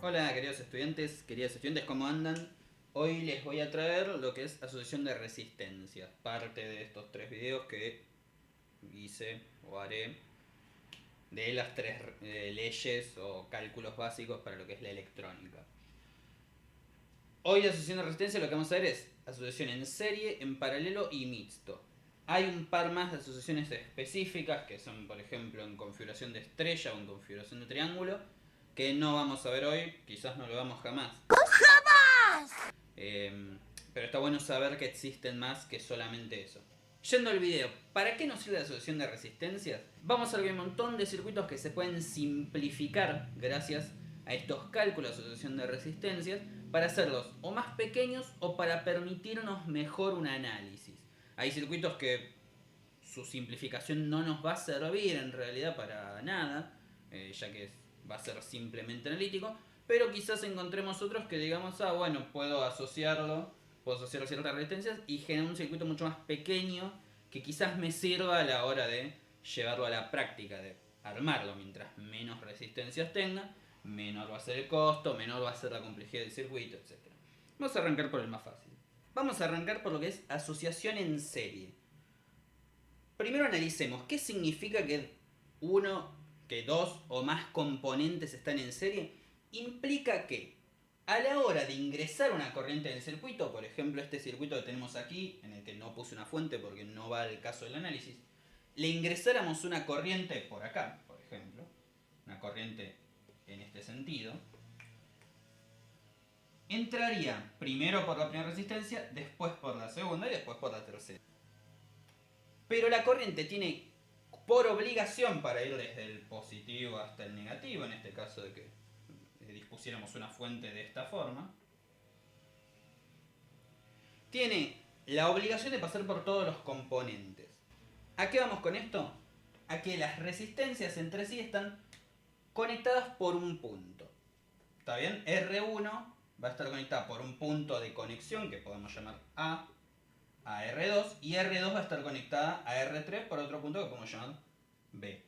Hola queridos estudiantes, queridas estudiantes, ¿cómo andan? Hoy les voy a traer lo que es asociación de resistencias, parte de estos tres videos que hice o haré de las tres leyes o cálculos básicos para lo que es la electrónica. Hoy la asociación de resistencia lo que vamos a ver es asociación en serie, en paralelo y mixto. Hay un par más de asociaciones específicas que son, por ejemplo, en configuración de estrella o en configuración de triángulo, que no vamos a ver hoy, quizás no lo vamos jamás. Pero está bueno saber que existen más que solamente eso. Yendo al video, ¿para qué nos sirve la asociación de resistencias? Vamos a ver que hay un montón de circuitos que se pueden simplificar gracias a estos cálculos de asociación de resistencias para hacerlos o más pequeños o para permitirnos mejor un análisis. Hay circuitos que su simplificación no nos va a servir en realidad para nada, ya que va a ser simplemente analítico, pero quizás encontremos otros que digamos, bueno, puedo asociar ciertas resistencias y generar un circuito mucho más pequeño que quizás me sirva a la hora de llevarlo a la práctica, de armarlo. Mientras menos resistencias tenga, menor va a ser el costo, menor va a ser la complejidad del circuito, etc. Vamos a arrancar por el más fácil. Vamos a arrancar por lo que es asociación en serie. Primero analicemos qué significa que dos o más componentes están en serie. Implica que a la hora de ingresar una corriente en el circuito, por ejemplo este circuito que tenemos aquí, en el que no puse una fuente porque no va al caso del análisis, le ingresáramos una corriente por acá, por ejemplo, una corriente en este sentido, entraría primero por la primera resistencia, después por la segunda y después por la tercera. Pero la corriente tiene por obligación, para ir desde el positivo hasta el negativo, en este caso de que dispusiéramos una fuente de esta forma, tiene la obligación de pasar por todos los componentes. ¿A qué vamos con esto? A que las resistencias entre sí están conectadas por un punto. ¿Está bien? R1 va a estar conectada por un punto de conexión que podemos llamar A R2, y R2 va a estar conectada a R3 por otro punto que podemos llamar B.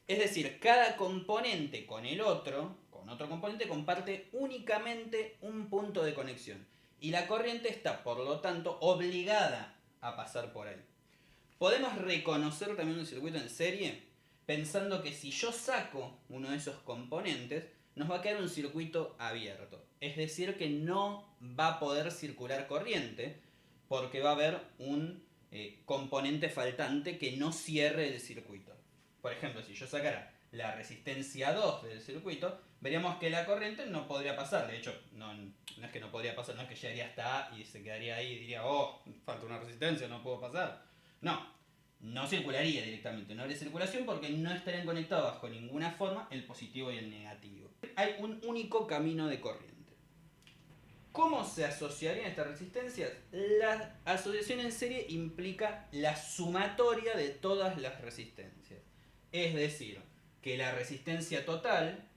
Es decir, cada componente con otro componente, comparte únicamente un punto de conexión. Y la corriente está, por lo tanto, obligada a pasar por ahí. Podemos reconocer también un circuito en serie pensando que si yo saco uno de esos componentes, nos va a quedar un circuito abierto. Es decir, que no va a poder circular corriente porque va a haber un componente faltante que no cierre el circuito. Por ejemplo, si yo sacara la resistencia 2 del circuito, veríamos que la corriente no podría pasar. De hecho, no es que no podría pasar, no es que llegaría hasta A y se quedaría ahí y diría, oh, falta una resistencia, no puedo pasar. No circularía directamente, no habría circulación porque no estarían conectados bajo ninguna forma el positivo y el negativo. Hay un único camino de corriente. ¿Cómo se asociarían estas resistencias? La asociación en serie implica la sumatoria de todas las resistencias. Es decir, que la resistencia total,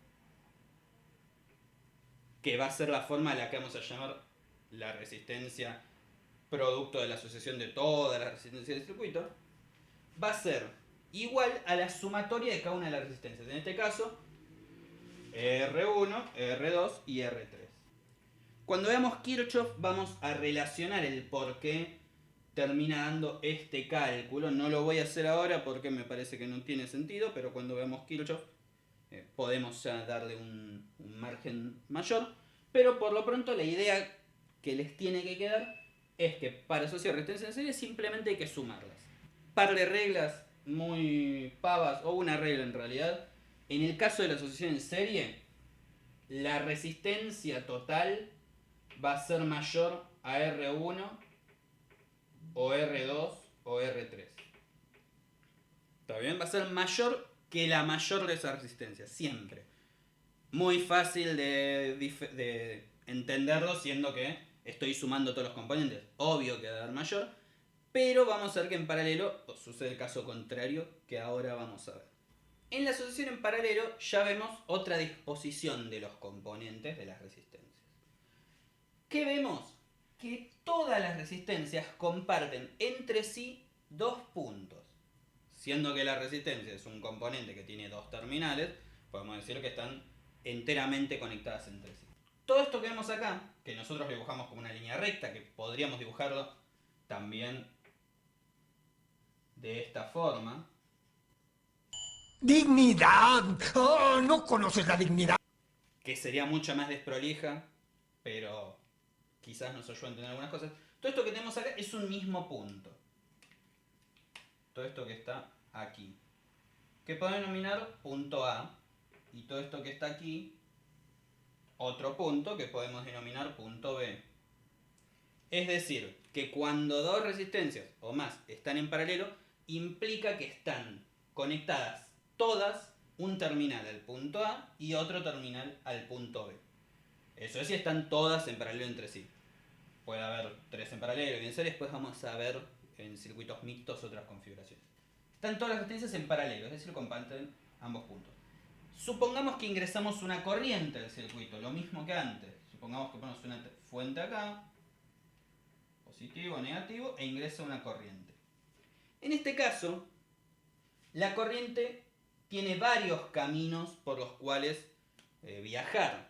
que va a ser la forma a la que vamos a llamar la resistencia producto de la asociación de todas las resistencias del circuito, va a ser igual a la sumatoria de cada una de las resistencias. En este caso, R1, R2 y R3. Cuando veamos Kirchhoff vamos a relacionar el por qué termina dando este cálculo. No lo voy a hacer ahora porque me parece que no tiene sentido, pero cuando veamos Kirchhoff podemos ya darle un margen mayor. Pero por lo pronto la idea que les tiene que quedar es que para asociar resistencias en serie simplemente hay que sumarlas. Par de reglas muy pavas, o una regla en realidad. En el caso de la asociación en serie, la resistencia total va a ser mayor a R1 o R2 o R3. ¿Está bien? Va a ser mayor que la mayor de esas resistencias, siempre. Muy fácil de entenderlo siendo que estoy sumando todos los componentes. Obvio que va a dar mayor, pero vamos a ver que en paralelo sucede el caso contrario que ahora vamos a ver. En la asociación en paralelo ya vemos otra disposición de los componentes de las resistencias. ¿Qué vemos? Que todas las resistencias comparten entre sí dos puntos. Siendo que la resistencia es un componente que tiene dos terminales, podemos decir que están enteramente conectadas entre sí. Todo esto que vemos acá, que nosotros dibujamos como una línea recta, que podríamos dibujarlo también de esta forma. ¡Dignidad! ¡Oh, no conoces la dignidad! Que sería mucho más desprolija, pero quizás nos ayuda a entender algunas cosas. Todo esto que tenemos acá es un mismo punto. Todo esto que está aquí. Que podemos denominar punto A. Y todo esto que está aquí, otro punto que podemos denominar punto B. Es decir, que cuando dos resistencias o más están en paralelo, implica que están conectadas todas, un terminal al punto A y otro terminal al punto B. Eso es si están todas en paralelo entre sí. Puede haber tres en paralelo y en serie, después vamos a ver en circuitos mixtos otras configuraciones. Están todas las resistencias en paralelo, es decir, comparten ambos puntos. Supongamos que ingresamos una corriente al circuito, lo mismo que antes. Supongamos que ponemos una fuente acá, positivo, negativo, e ingresa una corriente. En este caso, la corriente tiene varios caminos por los cuales viajar.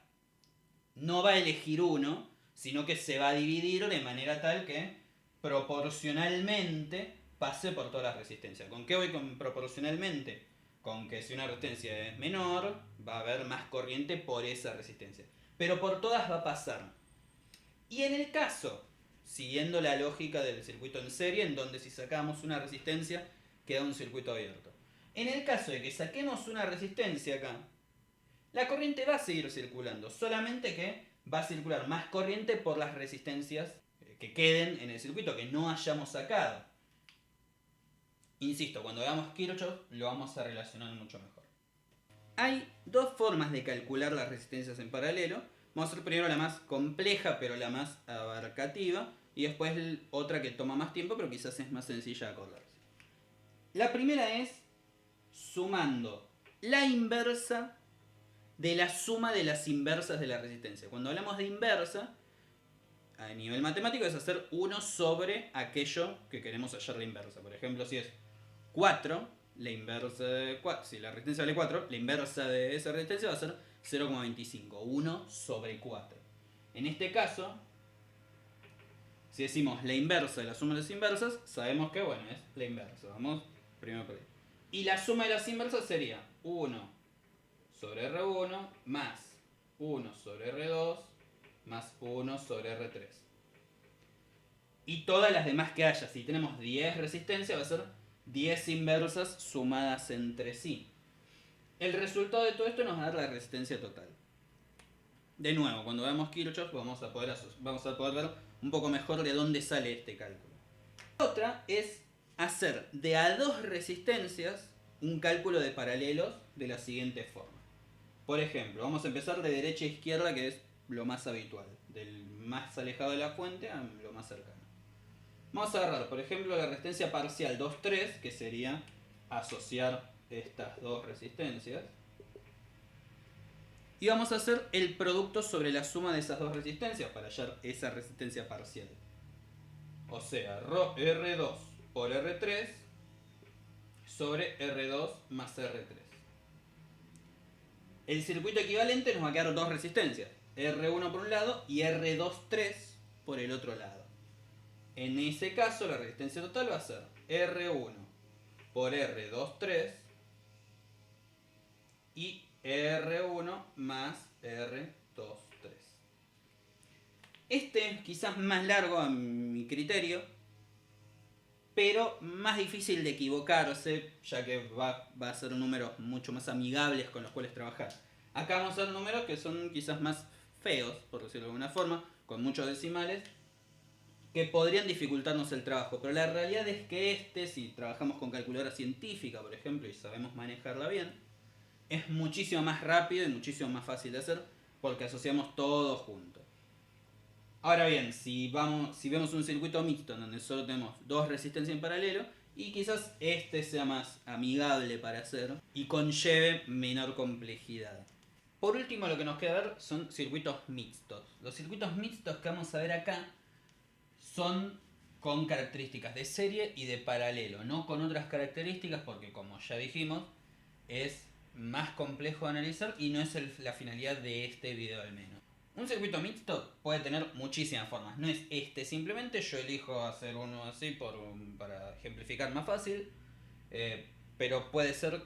No va a elegir uno, sino que se va a dividir de manera tal que proporcionalmente pase por todas las resistencias. ¿Con qué voy con proporcionalmente? Con que si una resistencia es menor, va a haber más corriente por esa resistencia. Pero por todas va a pasar. Y en el caso, siguiendo la lógica del circuito en serie, en donde si sacamos una resistencia, queda un circuito abierto. En el caso de que saquemos una resistencia acá, la corriente va a seguir circulando, solamente que va a circular más corriente por las resistencias que queden en el circuito, que no hayamos sacado. Insisto, cuando veamos Kirchhoff lo vamos a relacionar mucho mejor. Hay dos formas de calcular las resistencias en paralelo. Vamos a hacer primero la más compleja, pero la más abarcativa, y después otra que toma más tiempo, pero quizás es más sencilla de acordarse. La primera es sumando la inversa de la suma de las inversas de la resistencia. Cuando hablamos de inversa, a nivel matemático es hacer 1 sobre aquello que queremos hallar la inversa. Por ejemplo, si es 4, la inversa de 4, si la resistencia vale 4, la inversa de esa resistencia va a ser 0,25, 1 sobre 4. En este caso, si decimos la inversa de la suma de las inversas, sabemos que, bueno, es la inversa. Vamos primero por ahí. Y la suma de las inversas sería 1 sobre R1 más 1 sobre R2 más 1 sobre R3. Y todas las demás que haya, si tenemos 10 resistencias, va a ser 10 inversas sumadas entre sí. El resultado de todo esto nos va a dar la resistencia total. De nuevo, cuando veamos Kirchhoff vamos a poder ver un poco mejor de dónde sale este cálculo. La otra es hacer de a dos resistencias un cálculo de paralelos de la siguiente forma. Por ejemplo, vamos a empezar de derecha a izquierda, que es lo más habitual, del más alejado de la fuente a lo más cercano. Vamos a agarrar, por ejemplo, la resistencia parcial 2,3, que sería asociar estas dos resistencias. Y vamos a hacer el producto sobre la suma de esas dos resistencias para hallar esa resistencia parcial. O sea, R2 por R3 sobre R2 más R3. El circuito equivalente nos va a quedar dos resistencias, R1 por un lado y R2,3 por el otro lado. En ese caso la resistencia total va a ser R1 por R2,3 y R1 más R2,3. Este es quizás más largo a mi criterio, pero más difícil de equivocarse, ya que va a ser números mucho más amigables con los cuales trabajar. Acá vamos a ver números que son quizás más feos, por decirlo de alguna forma, con muchos decimales, que podrían dificultarnos el trabajo. Pero la realidad es que si trabajamos con calculadora científica, por ejemplo, y sabemos manejarla bien, es muchísimo más rápido y muchísimo más fácil de hacer, porque asociamos todo junto. Ahora bien, si vemos un circuito mixto en donde solo tenemos dos resistencias en paralelo, y quizás este sea más amigable para hacer y conlleve menor complejidad. Por último, lo que nos queda ver son circuitos mixtos. Los circuitos mixtos que vamos a ver acá son con características de serie y de paralelo, no con otras características, porque como ya dijimos, es más complejo de analizar y no es la finalidad de este video al menos. Un circuito mixto puede tener muchísimas formas, no es este simplemente, yo elijo hacer uno así para ejemplificar más fácil, pero puede ser,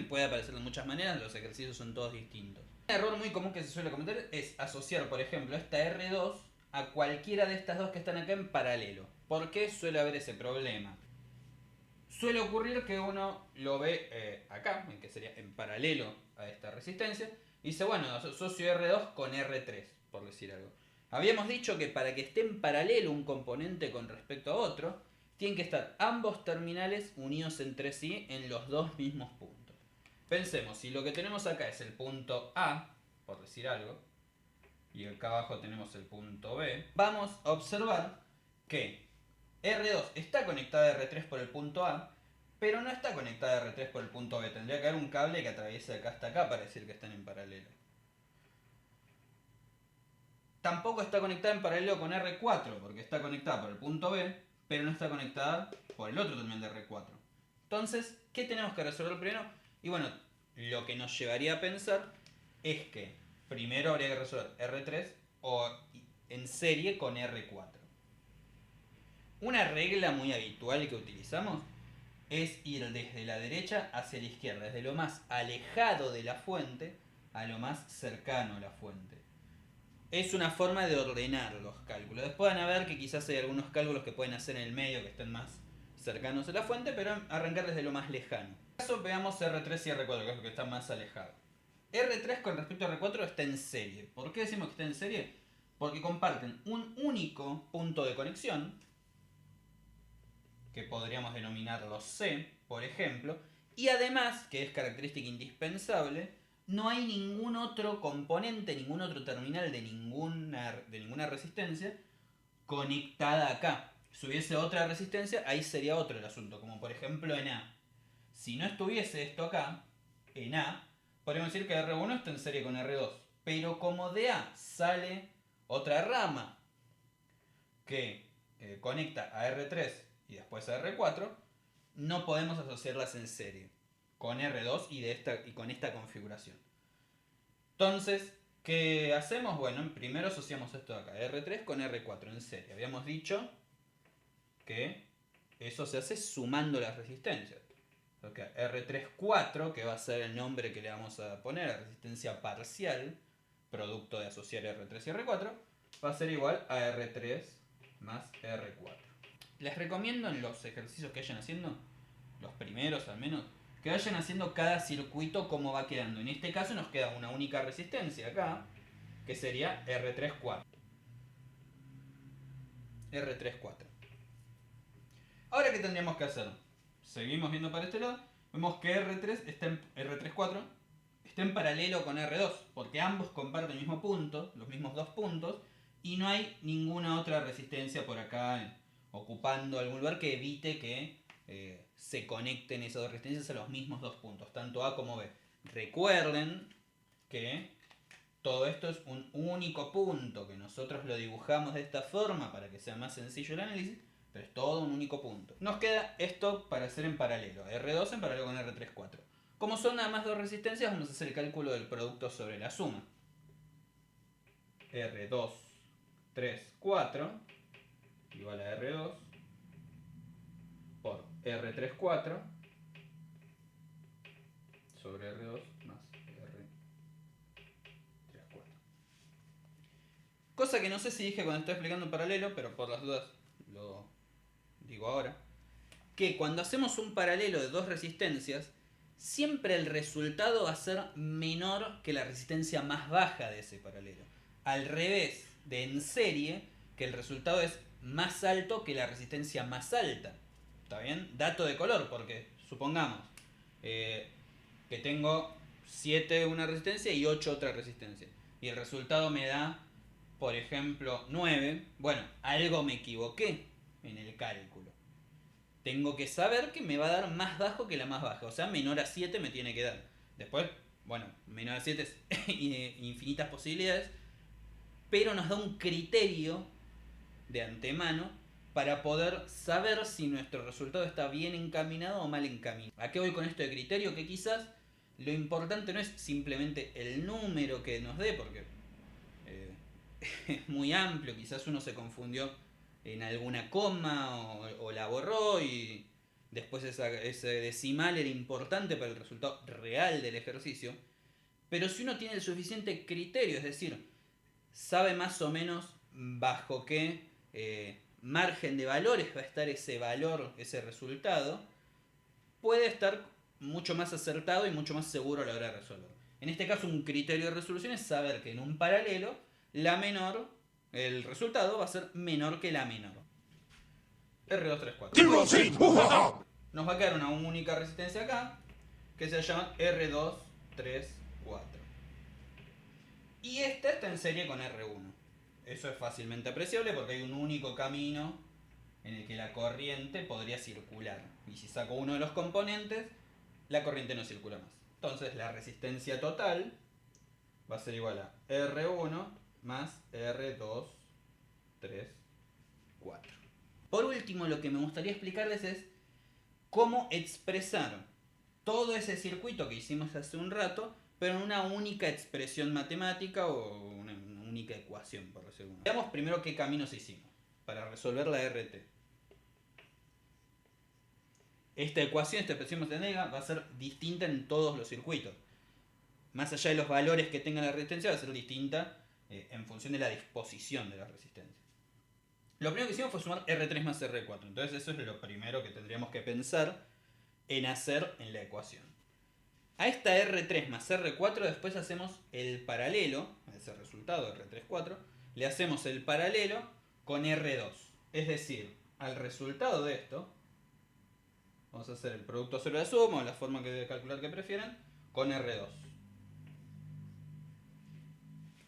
puede aparecer de muchas maneras, los ejercicios son todos distintos. Un error muy común que se suele cometer es asociar, por ejemplo, esta R2 a cualquiera de estas dos que están acá en paralelo. ¿Por qué suele haber ese problema? Suele ocurrir que uno lo ve acá, en que sería en paralelo a esta resistencia, y dice, bueno, asocio R2 con R3, por decir algo. Habíamos dicho que para que esté en paralelo un componente con respecto a otro, tienen que estar ambos terminales unidos entre sí en los dos mismos puntos. Pensemos, si lo que tenemos acá es el punto A, por decir algo, y acá abajo tenemos el punto B, vamos a observar que R2 está conectada a R3 por el punto A, pero no está conectada a R3 por el punto B. Tendría que haber un cable que atraviese de acá hasta acá para decir que están en paralelo. Tampoco está conectada en paralelo con R4, porque está conectada por el punto B, pero no está conectada por el otro terminal de R4. Entonces, ¿qué tenemos que resolver primero? Y bueno, lo que nos llevaría a pensar es que primero habría que resolver R3 o en serie con R4. Una regla muy habitual que utilizamos es ir desde la derecha hacia la izquierda, desde lo más alejado de la fuente a lo más cercano a la fuente. Es una forma de ordenar los cálculos. Después van a ver que quizás hay algunos cálculos que pueden hacer en el medio que estén más cercanos a la fuente, pero arrancar desde lo más lejano. En este caso veamos R3 y R4, que es lo que está más alejado. R3 con respecto a R4 está en serie. ¿Por qué decimos que está en serie? Porque comparten un único punto de conexión, que podríamos denominarlo C, por ejemplo, y además, que es característica indispensable, no hay ningún otro componente, ningún otro terminal de ninguna resistencia conectada acá. Si hubiese otra resistencia, ahí sería otro el asunto, como por ejemplo en A. Si no estuviese esto acá, en A, podríamos decir que R1 está en serie con R2, pero como de A sale otra rama que conecta a R3 y después a R4, no podemos asociarlas en serie con R2 y con esta configuración. Entonces, ¿qué hacemos? Bueno, primero asociamos esto de acá, R3 con R4 en serie. Habíamos dicho que eso se hace sumando las resistencias. Okay, R3-4, que va a ser el nombre que le vamos a poner, la resistencia parcial, producto de asociar R3 y R4, va a ser igual a R3 más R4. Les recomiendo en los ejercicios que vayan haciendo, los primeros al menos, que vayan haciendo cada circuito como va quedando. En este caso nos queda una única resistencia acá, que sería R3-4. R3-4. Ahora, ¿qué tendríamos que hacer? Seguimos viendo para este lado. Vemos que R3-4 está en paralelo con R2, porque ambos comparten el mismo punto, los mismos dos puntos, y no hay ninguna otra resistencia por acá ocupando algún lugar que evite que se conecten esas dos resistencias a los mismos dos puntos, tanto A como B. Recuerden que todo esto es un único punto, que nosotros lo dibujamos de esta forma para que sea más sencillo el análisis, pero es todo un único punto. Nos queda esto para hacer en paralelo, R2 en paralelo con R3-4. Como son nada más dos resistencias, vamos a hacer el cálculo del producto sobre la suma. R2, 3, 4 igual a R2 por R3, 4 sobre R2 más R3, 4. Cosa que no sé si dije cuando estoy explicando en paralelo, pero por las dudas lo digo ahora. Que cuando hacemos un paralelo de dos resistencias, siempre el resultado va a ser menor que la resistencia más baja de ese paralelo. Al revés de en serie, que el resultado es más alto que la resistencia más alta. ¿Está bien? Dato de color, porque supongamos que tengo 7 una resistencia y 8 otra resistencia. Y el resultado me da, por ejemplo, 9. Bueno, algo me equivoqué en el cálculo. Tengo que saber que me va a dar más bajo que la más baja. O sea, menor a 7 me tiene que dar. Después, bueno, menor a 7 es infinitas posibilidades. Pero nos da un criterio de antemano para poder saber si nuestro resultado está bien encaminado o mal encaminado. ¿A qué voy con esto de criterio? Que quizás lo importante no es simplemente el número que nos dé, porque es muy amplio, quizás uno se confundió en alguna coma o la borró y después ese decimal era importante para el resultado real del ejercicio. Pero si uno tiene el suficiente criterio, es decir, sabe más o menos bajo qué margen de valores va a estar ese valor, ese resultado, puede estar mucho más acertado y mucho más seguro a la hora de resolver. En este caso, un criterio de resolución es saber que en un paralelo el resultado va a ser menor que la menor. R234. Nos va a quedar una única resistencia acá, que se llama R234. Y esta está en serie con R1. Eso es fácilmente apreciable porque hay un único camino en el que la corriente podría circular. Y si saco uno de los componentes, la corriente no circula más. Entonces la resistencia total va a ser igual a R1 más R2, 3, 4. Por último, lo que me gustaría explicarles es cómo expresar todo ese circuito que hicimos hace un rato, pero en una única expresión matemática o una única ecuación, por decirlo así. Veamos primero qué caminos hicimos para resolver la RT. Esta ecuación, esta expresión matemática, va a ser distinta en todos los circuitos. Más allá de los valores que tenga la resistencia, va a ser distinta en función de la disposición de la resistencia. Lo primero que hicimos fue sumar R3 más R4. Entonces eso es lo primero que tendríamos que pensar en hacer en la ecuación. A esta R3 más R4 después hacemos el paralelo, a ese resultado R34, le hacemos el paralelo con R2. Es decir, al resultado de esto, vamos a hacer el producto sobre la suma, o la forma de calcular que prefieran, con R2.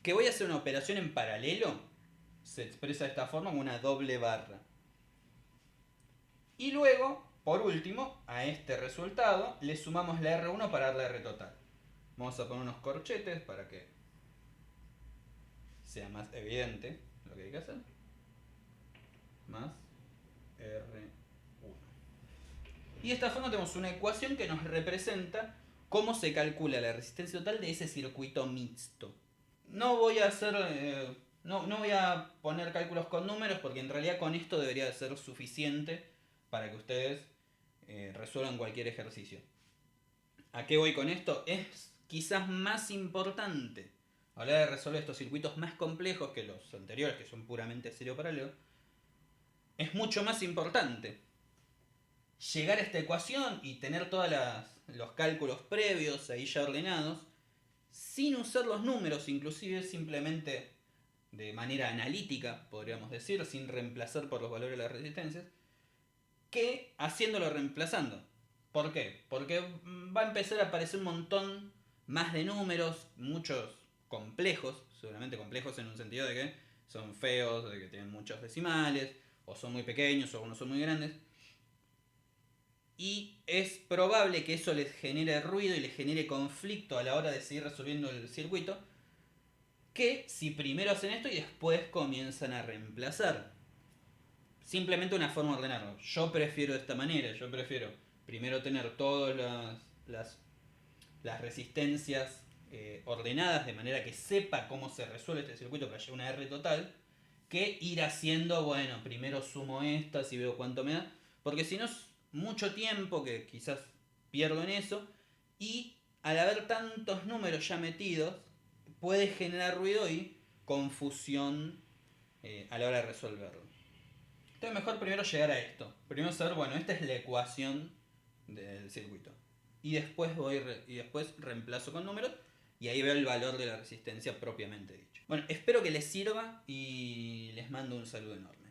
Que voy a hacer una operación en paralelo, se expresa de esta forma como una doble barra. Y luego, por último, a este resultado le sumamos la R1 para dar la R total. Vamos a poner unos corchetes para que sea más evidente lo que hay que hacer. Más R1. Y de esta forma tenemos una ecuación que nos representa cómo se calcula la resistencia total de ese circuito mixto. No voy a hacer... no voy a poner cálculos con números porque en realidad con esto debería ser suficiente para que ustedes resuelvan cualquier ejercicio. ¿A qué voy con esto? Es quizás más importante a la hora de resolver estos circuitos más complejos que los anteriores, que son puramente serio paralelo. Es mucho más importante llegar a esta ecuación y tener todos los cálculos previos ahí ya ordenados, sin usar los números, inclusive simplemente de manera analítica, podríamos decir, sin reemplazar por los valores de las resistencias, que haciéndolo reemplazando. ¿Por qué? Porque va a empezar a aparecer un montón más de números, muchos complejos, seguramente complejos en un sentido de que son feos, de que tienen muchos decimales, o son muy pequeños, o algunos son muy grandes. Y es probable que eso les genere ruido y les genere conflicto a la hora de seguir resolviendo el circuito, que si primero hacen esto y después comienzan a reemplazar. Simplemente una forma de ordenarlo. Yo prefiero de esta manera. Yo prefiero primero tener todas las resistencias ordenadas de manera que sepa cómo se resuelve este circuito para llegar a una R total, que ir haciendo, bueno, primero sumo estas y veo cuánto me da. Porque si no es mucho tiempo que quizás pierdo en eso, y al haber tantos números ya metidos puede generar ruido y confusión a la hora de resolverlo. Entonces mejor primero llegar a esto. Primero saber, bueno, esta es la ecuación del circuito. Y después reemplazo con números y ahí veo el valor de la resistencia propiamente dicho. Bueno, espero que les sirva y les mando un saludo enorme.